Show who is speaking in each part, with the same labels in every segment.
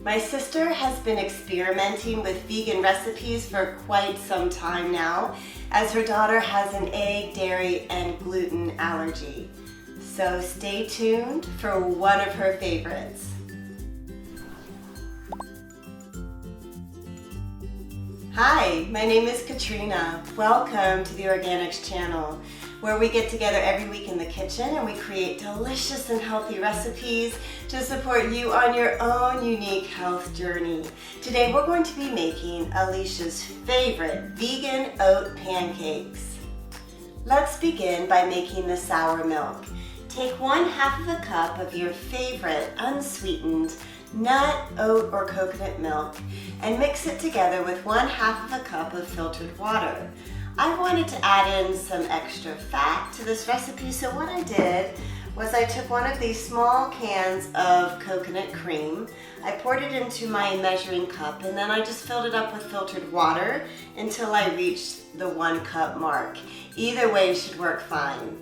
Speaker 1: My sister has been experimenting with vegan recipes for quite some time now, as her daughter has an egg, dairy, and gluten allergy. So stay tuned for one of her favorites. Hi, my name is Katrina. Welcome to the Organixx channel, where we get together every week in the kitchen and we create delicious and healthy recipes to support you on your own unique health journey. Today we're going to be making Alecia's favorite vegan oat pancakes. Let's begin by making the sour milk. Take 1/2 cup of your favorite unsweetened nut, oat, or coconut milk and mix it together with 1/2 cup of filtered water. I wanted to add in some extra fat to this recipe, so what I did was I took one of these small cans of coconut cream, I poured it into my measuring cup, and then I just filled it up with filtered water until I reached the 1 cup mark. Either way should work fine.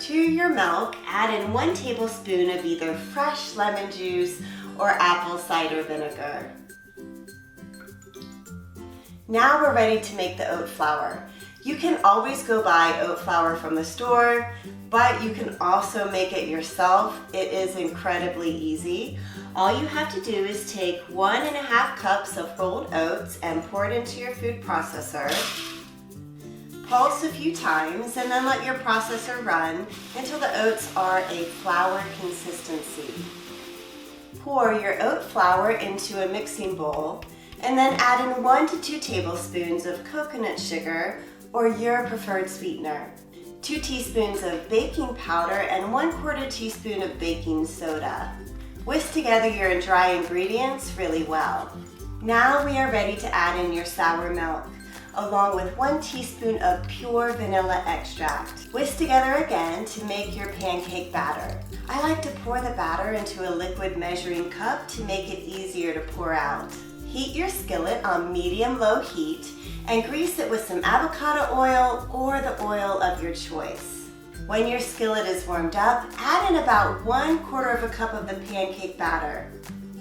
Speaker 1: To your milk, add in 1 tablespoon of either fresh lemon juice or apple cider vinegar. Now we're ready to make the oat flour. You can always go buy oat flour from the store, but you can also make it yourself. It is incredibly easy. All you have to do is take 1.5 cups of rolled oats and pour it into your food processor. Pulse a few times and then let your processor run until the oats are a flour consistency. Pour your oat flour into a mixing bowl and then add in 1 to 2 tablespoons of coconut sugar or your preferred sweetener, 2 teaspoons of baking powder and 1/4 teaspoon of baking soda. Whisk together your dry ingredients really well. Now we are ready to add in your sour milk, along with 1 teaspoon of pure vanilla extract. Whisk together again to make your pancake batter. I like to pour the batter into a liquid measuring cup to make it easier to pour out. Heat your skillet on medium-low heat and grease it with some avocado oil or the oil of your choice. When your skillet is warmed up, add in about 1/4 cup of the pancake batter.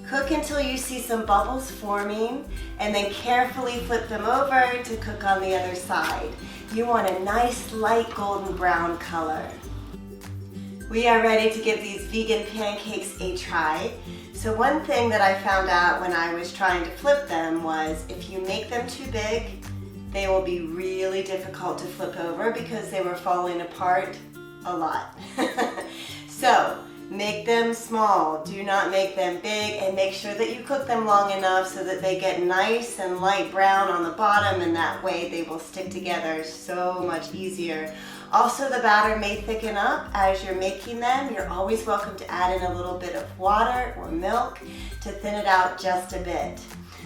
Speaker 1: Cook until you see some bubbles forming and then carefully flip them over to cook on the other side. You want a nice light golden brown color. We are ready to give these vegan pancakes a try. So one thing that I found out when I was trying to flip them was if you make them too big, they will be really difficult to flip over because they were falling apart a lot. So make them small, do not make them big, and make sure that you cook them long enough so that they get nice and light brown on the bottom, and that way they will stick together so much easier. Also, the batter may thicken up as you're making them. You're always welcome to add in a little bit of water or milk to thin it out just a bit.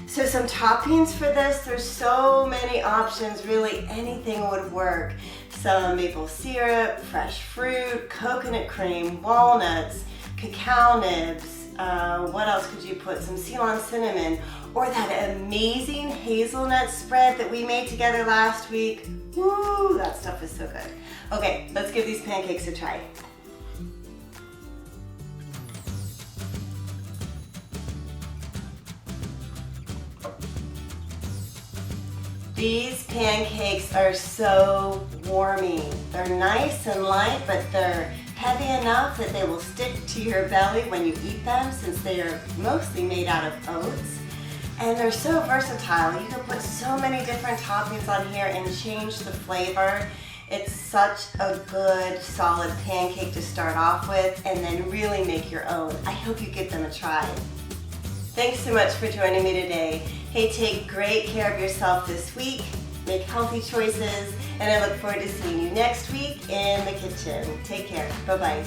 Speaker 1: So some toppings for this, there's so many options, really anything would work. Some maple syrup, fresh fruit, coconut cream, walnuts, cacao nibs, what else could you put? Some Ceylon cinnamon, or that amazing hazelnut spread that we made together last week. Woo, that stuff is so good. Okay, let's give these pancakes a try. These pancakes are so warming. They're nice and light, but they're heavy enough that they will stick to your belly when you eat them, since they are mostly made out of oats. And they're so versatile. You can put so many different toppings on here and change the flavor. It's such a good, solid pancake to start off with and then really make your own. I hope you give them a try. Thanks so much for joining me today. Hey, take great care of yourself this week, make healthy choices, and I look forward to seeing you next week in the kitchen. Take care. Bye-bye.